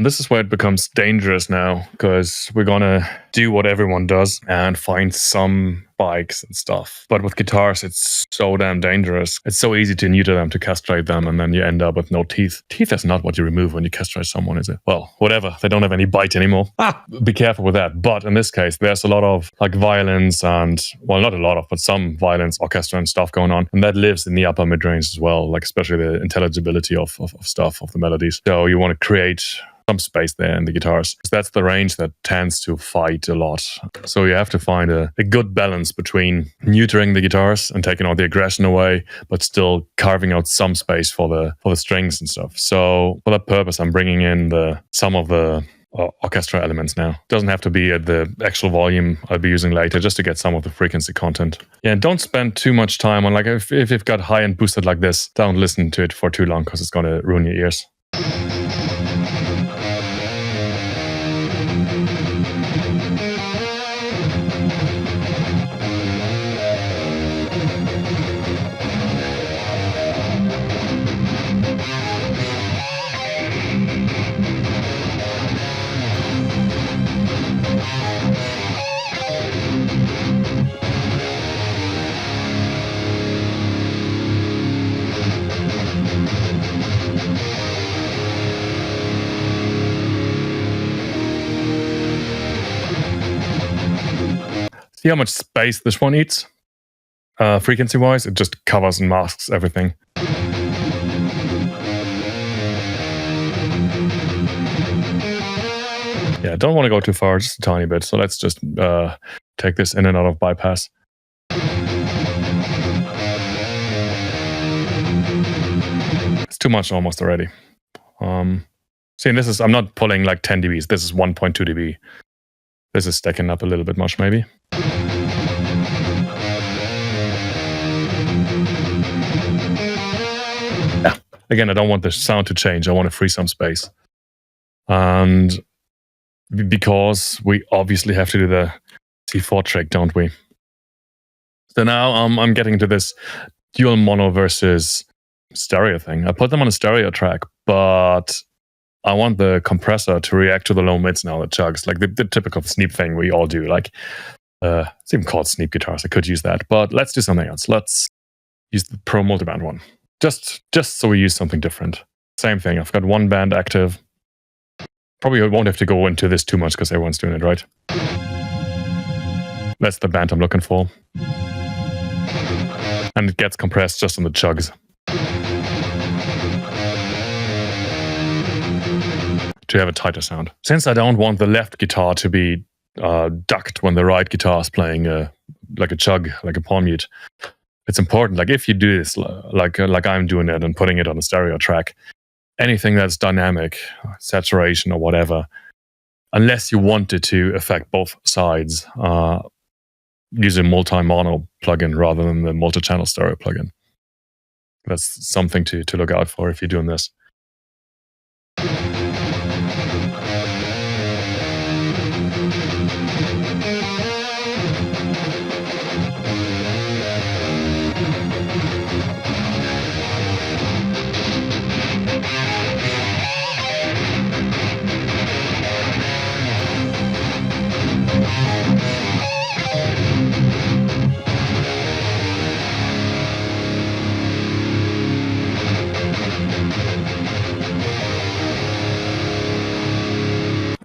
This is where it becomes dangerous now, because we're gonna do what everyone does and find some spikes and stuff. But with guitars, it's so damn dangerous. It's so easy to neuter them, to castrate them, and then you end up with no teeth. Teeth is not what you remove when you castrate someone, is it? Well, whatever. They don't have any bite anymore. Be careful with that. But in this case, there's a lot of like violence and, well, not a lot of, but some violence, orchestra and stuff going on. And that lives in the upper mid-range as well, like especially the intelligibility of stuff, of the melodies. So you want to create some space there in the guitars. That's the range that tends to fight a lot. So you have to find a good balance between neutering the guitars and taking all the aggression away, but still carving out some space for the strings and stuff. So for that purpose, I'm bringing in some of the orchestra elements now. Doesn't have to be at the actual volume I'll be using later, just to get some of the frequency content. Yeah, don't spend too much time on, like, if you've got high-end boosted like this, don't listen to it for too long, because it's going to ruin your ears. See how much space this one eats? Frequency-wise, it just covers and masks everything. Yeah, don't want to go too far, just a tiny bit. So let's just take this in and out of bypass. It's too much almost already. See, this is, I'm not pulling like 10 dBs. This is 1.2 dB. This is stacking up a little bit much, maybe. Yeah. Again, I don't want the sound to change. I want to free some space. And because we obviously have to do the C4 trick, don't we? So now I'm getting to this dual mono versus stereo thing. I put them on a stereo track, but I want the compressor to react to the low mids now, the chugs, like the typical sneap thing we all do. Like, it's even called sneap guitars. I could use that, but let's do something else. Let's use the Pro multiband one. Just so we use something different. Same thing. I've got one band active. Probably won't have to go into this too much because everyone's doing it, right? That's the band I'm looking for. And it gets compressed just on the chugs. To have a tighter sound. Since I don't want the left guitar to be ducked when the right guitar is playing like a chug, like a palm mute, it's important. Like if you do this, like I'm doing it and putting it on a stereo track, anything that's dynamic, saturation or whatever, unless you wanted to affect both sides, use a multi-mono plugin rather than the multi-channel stereo plugin. That's something to look out for if you're doing this.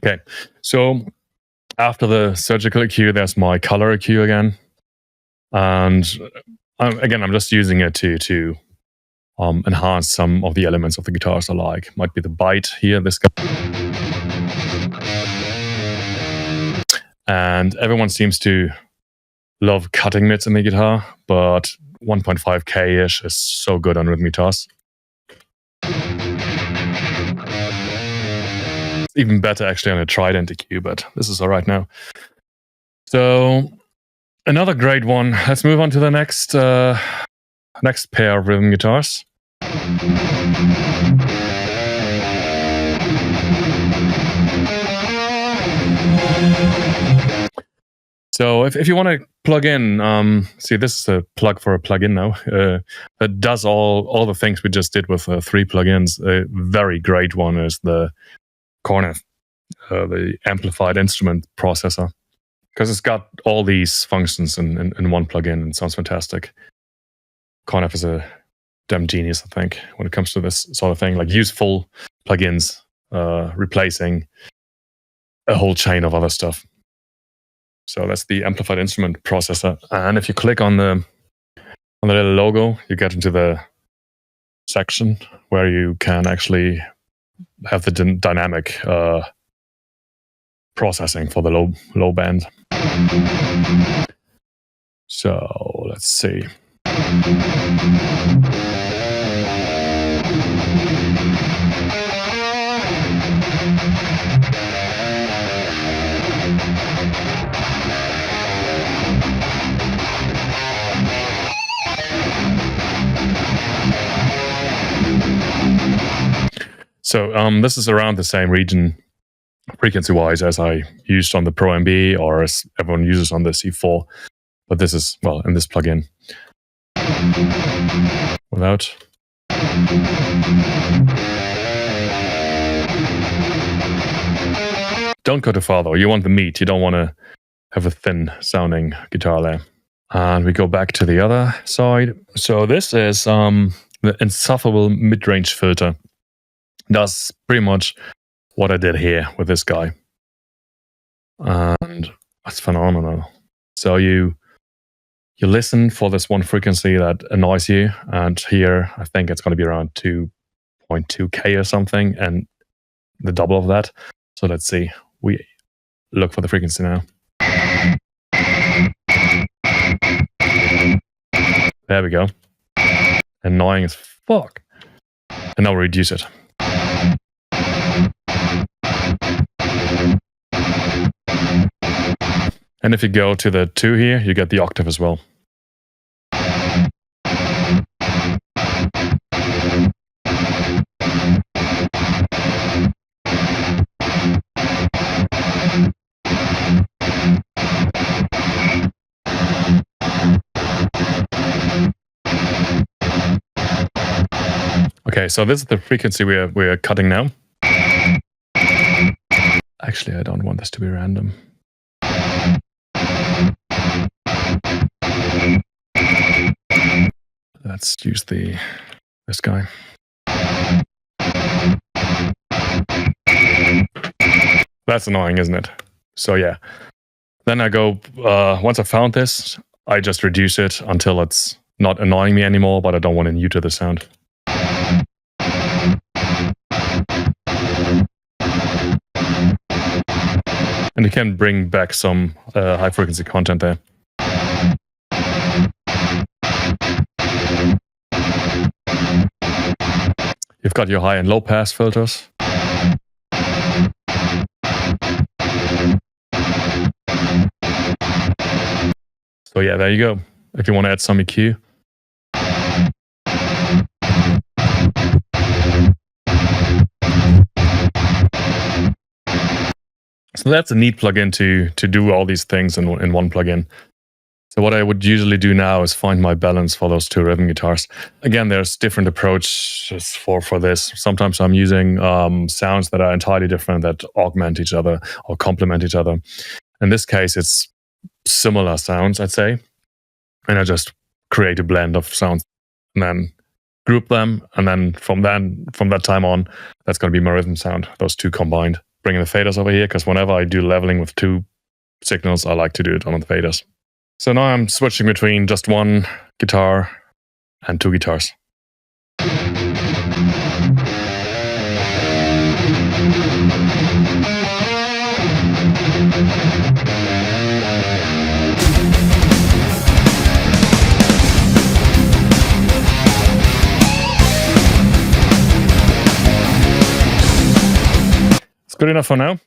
Okay, so after the surgical EQ, there's my color EQ again. And again, I'm just using it to enhance some of the elements of the guitars I like. Might be the bite here, this guy. And everyone seems to love cutting mids in the guitar, but 1.5K-ish is so good on rhythm guitars. Even better actually on a Trident EQ, but this is all right now. So another great one. Let's move on to the next pair of rhythm guitars. So if you want to plug in, see, this is a plug for a plugin now that does all the things we just did with 3 plugins. A very great one is the Cornet, the amplified instrument processor, because it's got all these functions in one plugin and it sounds fantastic. Cornet is a damn genius, I think, when it comes to this sort of thing, like useful plugins replacing a whole chain of other stuff. So that's the amplified instrument processor. And if you click on the little logo, you get into the section where you can actually have the dynamic processing for the low band. So let's see. So this is around the same region frequency-wise as I used on the Pro MB or as everyone uses on the C4. But this is, well, in this plugin. Without. Don't go too far though. You want the meat. You don't want to have a thin sounding guitar layer. And we go back to the other side. So this is the insufferable mid-range filter. Does pretty much what I did here with this guy. And that's phenomenal. So you listen for this one frequency that annoys you, and here I think it's going to be around 2.2K or something, and the double of that. So let's see. We look for the frequency now. There we go. Annoying as fuck. And now reduce it. And if you go to the 2 here, you get the octave as well. Okay, so this is the frequency we're cutting now. Actually, I don't want this to be random. Let's use this guy. That's annoying, isn't it? So yeah. Then I go, once I found this, I just reduce it until it's not annoying me anymore, but I don't want to neuter the sound. And you can bring back some high frequency content there. You've got your high and low pass filters. So yeah, there you go. If you want to add some EQ. So that's a neat plugin to do all these things in one plugin. So what I would usually do now is find my balance for those two rhythm guitars. Again, there's different approaches for this. Sometimes I'm using sounds that are entirely different, that augment each other or complement each other. In this case, it's similar sounds, I'd say. And I just create a blend of sounds and then group them. And then from that time on, that's going to be my rhythm sound, those two combined. Bringing the faders over here, because whenever I do leveling with two signals, I like to do it on the faders. So now I'm switching between just one guitar and two guitars. It's good enough for now.